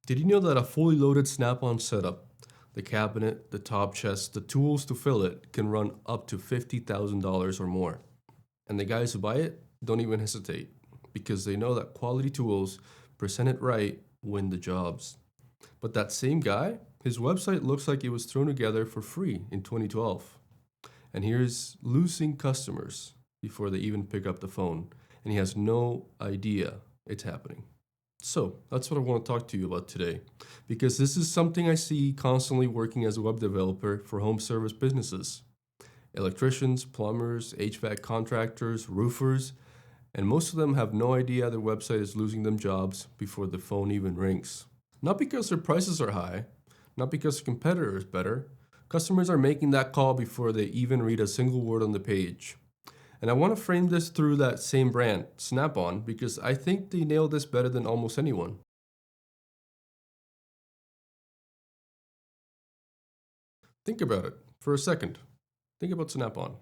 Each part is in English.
Did you know that a fully loaded Snap-on setup, the cabinet, the top chest, the tools to fill it, can run up to $50,000 or more? And the guys who buy it don't even hesitate because they know that quality tools, presented right, win the jobs. But that same guy, his website looks like it was thrown together for free in 2012. And here's losing customers before they even pick up the phone. And he has no idea it's happening. So that's what I want to talk to you about today, because this is something I see constantly working as a web developer for home service businesses. Electricians, plumbers, HVAC contractors, roofers, and most of them have no idea their website is losing them jobs before the phone even rings. Not because their prices are high, not because the competitor is better. Customers are making that call before they even read a single word on the page. And I want to frame this through that same brand, Snap-on, because I think they nail this better than almost anyone. Think about it for a second. Think about Snap-on.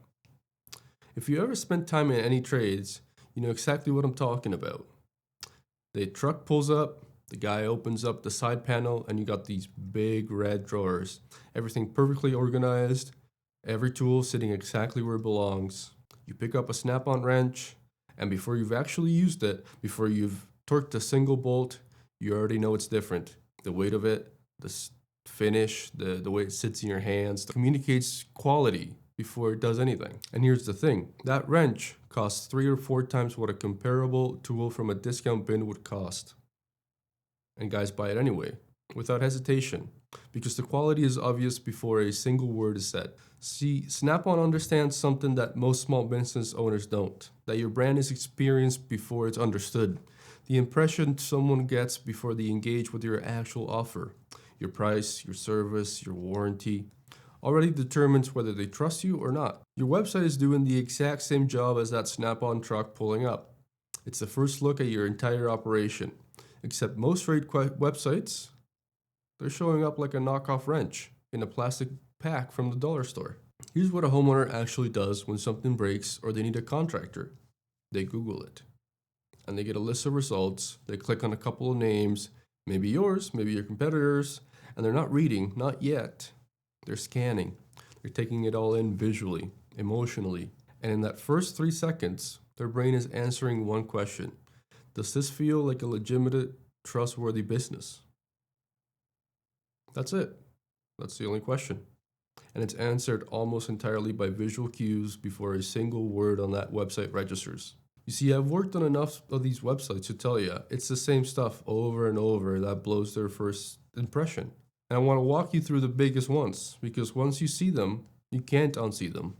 If you ever spent time in any trades, you know exactly what I'm talking about. The truck pulls up, the guy opens up the side panel, and you got these big red drawers. Everything perfectly organized, every tool sitting exactly where it belongs. You pick up a Snap-on wrench, and before you've actually used it, before you've torqued a single bolt, you already know it's different. The weight of it, the finish, the way it sits in your hands, communicates quality before it does anything. And here's the thing, that wrench costs 3 or 4 times what a comparable tool from a discount bin would cost. And guys buy it anyway, without hesitation, because the quality is obvious before a single word is said. See, Snap-on understands something that most small business owners don't, that your brand is experienced before it's understood. The impression someone gets before they engage with your actual offer, your price, your service, your warranty, already determines whether they trust you or not. Your website is doing the exact same job as that Snap-on truck pulling up. It's the first look at your entire operation, except most websites, they're showing up like a knockoff wrench in a plastic pack from the dollar store. Here's what a homeowner actually does when something breaks or they need a contractor. They Google it and they get a list of results. They click on a couple of names, maybe yours, maybe your competitors, and they're not reading, not yet. They're scanning. They're taking it all in visually, emotionally. And in that first 3 seconds, their brain is answering one question. Does this feel like a legitimate, trustworthy business? That's it. That's the only question. And it's answered almost entirely by visual cues before a single word on that website registers. You see, I've worked on enough of these websites to tell you it's the same stuff over and over that blows their first impression. And I want to walk you through the biggest ones, because once you see them, you can't unsee them.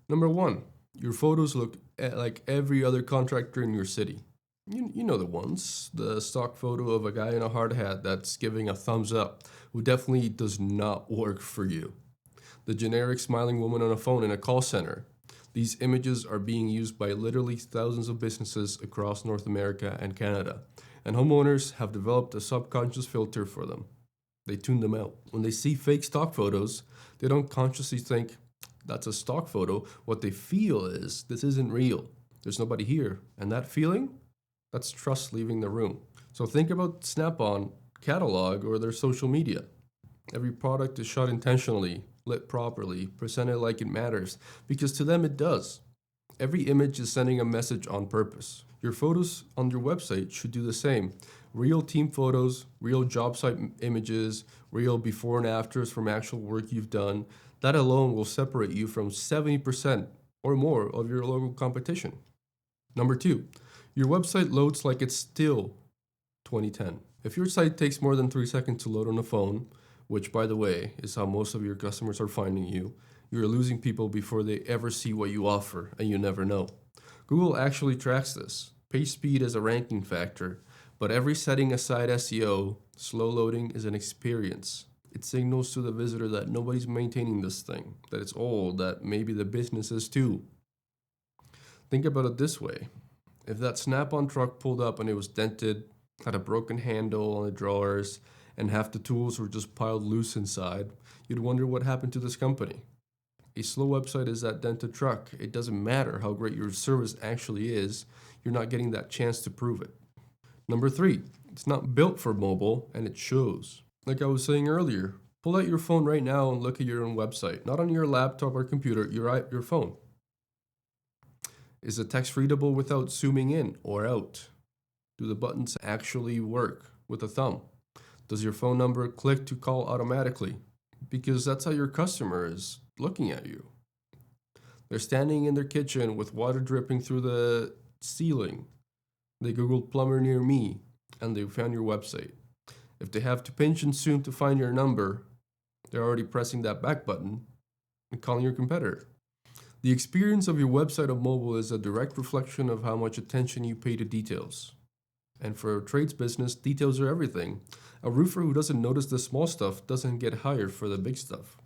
Number 1, your photos look like every other contractor in your city. You know the ones, the stock photo of a guy in a hard hat that's giving a thumbs up, who definitely does not work for you. The generic smiling woman on a phone in a call center. These images are being used by literally thousands of businesses across North America and Canada, and homeowners have developed a subconscious filter for them. They tune them out. When they see fake stock photos, they don't consciously think, that's a stock photo. What they feel is, this isn't real. There's nobody here. And that feeling, that's trust leaving the room. So think about Snap-on catalog or their social media. Every product is shot intentionally, lit properly, presented like it matters, because to them it does. Every image is sending a message on purpose. Your photos on your website should do the same. Real team photos, real job site images, real before and afters from actual work you've done. That alone will separate you from 70% or more of your local competition. Number 2, your website loads like it's still 2010. If your site takes more than 3 seconds to load on a phone, which by the way is how most of your customers are finding you, you're losing people before they ever see what you offer, and you never know. Google actually tracks this. Page speed is a ranking factor, but every setting aside SEO, slow loading is an experience. It signals to the visitor that nobody's maintaining this thing, that it's old, that maybe the business is too. Think about it this way. If that Snap-on truck pulled up and it was dented, had a broken handle on the drawers, and half the tools were just piled loose inside, you'd wonder what happened to this company. A slow website is that dented truck. It doesn't matter how great your service actually is, you're not getting that chance to prove it. Number 3, It's not built for mobile, and it shows. Like I was saying earlier, pull out your phone right now and look at your own website. Not on your laptop or computer, your phone. Is the text readable without zooming in or out? Do the buttons actually work with a thumb? Does your phone number click to call automatically? Because that's how your customer is looking at you. They're standing in their kitchen with water dripping through the ceiling. They Googled plumber near me and they found your website. If they have to pinch and zoom to find your number, they're already pressing that back button and calling your competitor. The experience of your website on mobile is a direct reflection of how much attention you pay to details. And for a trades business, details are everything. A roofer who doesn't notice the small stuff doesn't get hired for the big stuff.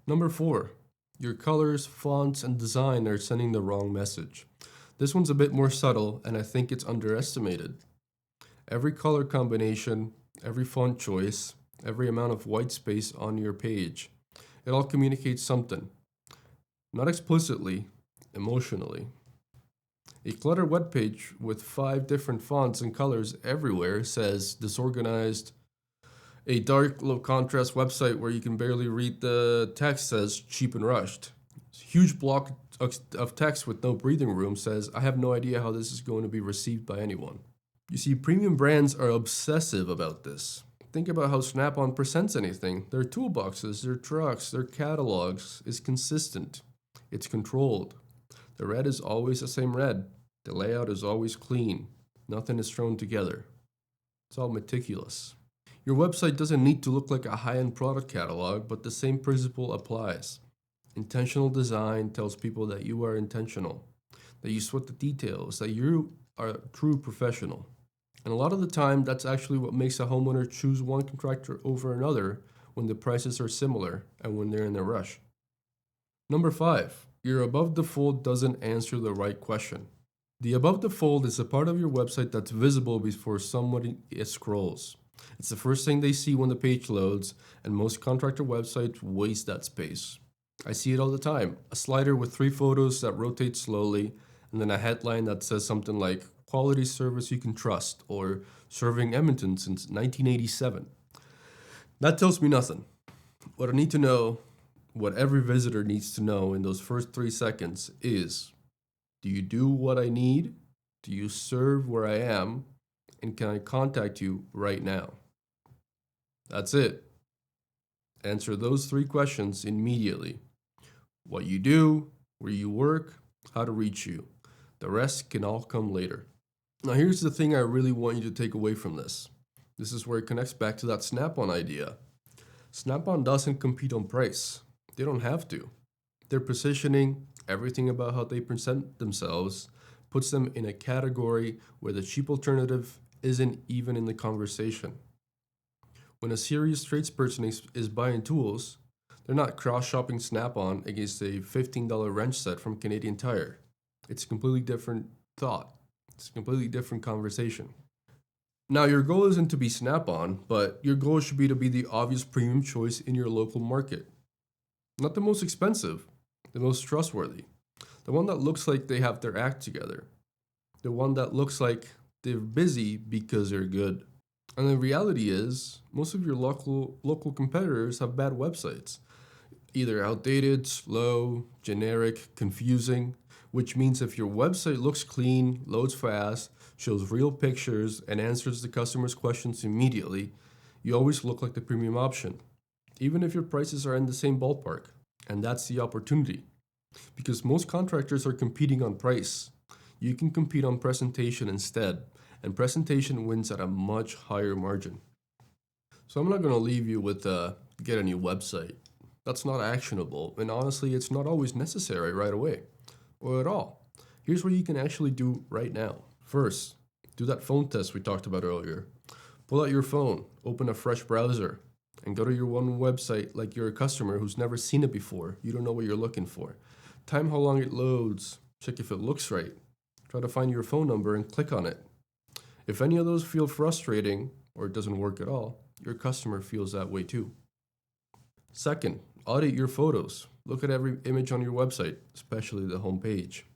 Number 4, your colors, fonts, and design are sending the wrong message. This one's a bit more subtle, and I think it's underestimated. Every color combination, every font choice, every amount of white space on your page, it all communicates something. Not explicitly, emotionally. A cluttered web page with 5 different fonts and colors everywhere says disorganized. A dark, low contrast website where you can barely read the text says cheap and rushed. A huge block of text with no breathing room says I have no idea how this is going to be received by anyone. You see, premium brands are obsessive about this. Think about how Snap-on presents anything. Their toolboxes, their trucks, their catalogs is consistent. It's controlled. The red is always the same red. The layout is always clean. Nothing is thrown together. It's all meticulous. Your website doesn't need to look like a high-end product catalog, but the same principle applies. Intentional design tells people that you are intentional, that you sweat the details, that you are a true professional. And a lot of the time, that's actually what makes a homeowner choose one contractor over another when the prices are similar and when they're in a rush. Number 5, your above the fold doesn't answer the right question. The above the fold is a part of your website that's visible before somebody scrolls. It's the first thing they see when the page loads, and most contractor websites waste that space. I see it all the time. A slider with 3 photos that rotate slowly, and then a headline that says something like, quality service you can trust, or serving Edmonton since 1987. That tells me nothing. What I need to know, what every visitor needs to know in those first 3 seconds is, do you do what I need? Do you serve where I am? And can I contact you right now? That's it. Answer those 3 questions immediately. What you do, where you work, how to reach you. The rest can all come later. Now here's the thing I really want you to take away from this. This is where it connects back to that Snap-on idea. Snap-on doesn't compete on price. They don't have to. Their positioning, everything about how they present themselves, puts them in a category where the cheap alternative isn't even in the conversation. When a serious tradesperson is buying tools, they're not cross-shopping Snap-on against a $15 wrench set from Canadian Tire. It's a completely different thought. It's a completely different conversation. Now, your goal isn't to be Snap-on, but your goal should be to be the obvious premium choice in your local market. Not the most expensive, the most trustworthy. The one that looks like they have their act together. The one that looks like they're busy because they're good. And the reality is, most of your local competitors have bad websites. Either outdated, slow, generic, confusing, which means if your website looks clean, loads fast, shows real pictures, and answers the customer's questions immediately, you always look like the premium option, even if your prices are in the same ballpark. And that's the opportunity. Because most contractors are competing on price. You can compete on presentation instead, and presentation wins at a much higher margin. So I'm not going to leave you with get a new website. That's not actionable, and honestly, it's not always necessary right away, or at all. Here's what you can actually do right now. First, do that phone test we talked about earlier. Pull out your phone, open a fresh browser, and go to your one website like you're a customer who's never seen it before. You don't know what you're looking for. Time how long it loads, check if it looks right. Try to find your phone number and click on it. If any of those feel frustrating, or it doesn't work at all, your customer feels that way too. Second, audit your photos. Look at every image on your website, especially the home page.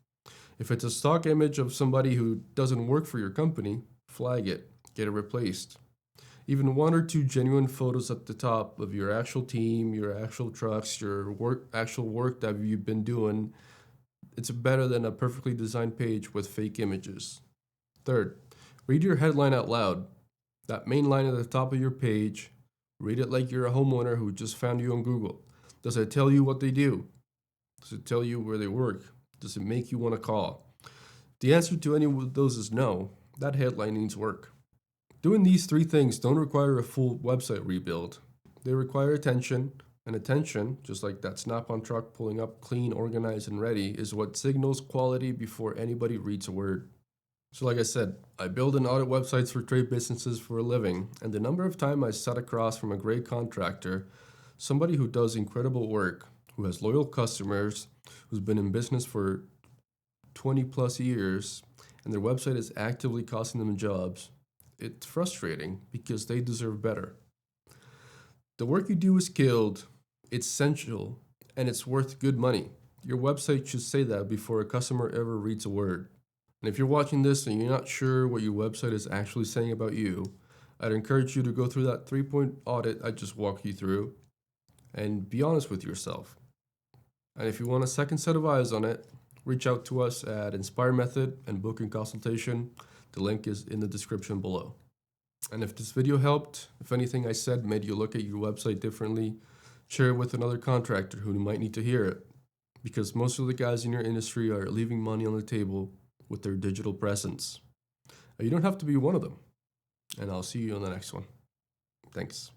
If it's a stock image of somebody who doesn't work for your company, flag it. get it replaced. Even one or two genuine photos at the top of your actual team, your actual trucks, your actual work that you've been doing, it's better than a perfectly designed page with fake images. Third, read your headline out loud. That main line at the top of your page, read it like you're a homeowner who just found you on Google. Does it tell you what they do? Does it tell you where they work? Does it make you want to call? If the answer to any of those is no, that headline needs work. Doing these three things don't require a full website rebuild. They require attention, and attention, just like that Snap-on truck pulling up clean, organized, and ready, is what signals quality before anybody reads a word. So like I said, I build and audit websites for trade businesses for a living, and the number of times I sat across from a great contractor, somebody who does incredible work, who has loyal customers, who's been in business for 20 plus years, and their website is actively costing them jobs, it's frustrating because they deserve better. The work you do is skilled, it's essential, and it's worth good money. Your website should say that before a customer ever reads a word. And if you're watching this and you're not sure what your website is actually saying about you, I'd encourage you to go through that 3-point audit I just walked you through and be honest with yourself. And if you want a second set of eyes on it, reach out to us at Inspire Method and book a consultation. The link is in the description below. And if this video helped, if anything I said made you look at your website differently, share it with another contractor who might need to hear it. Because most of the guys in your industry are leaving money on the table with their digital presence. You don't have to be one of them. And I'll see you on the next one. Thanks.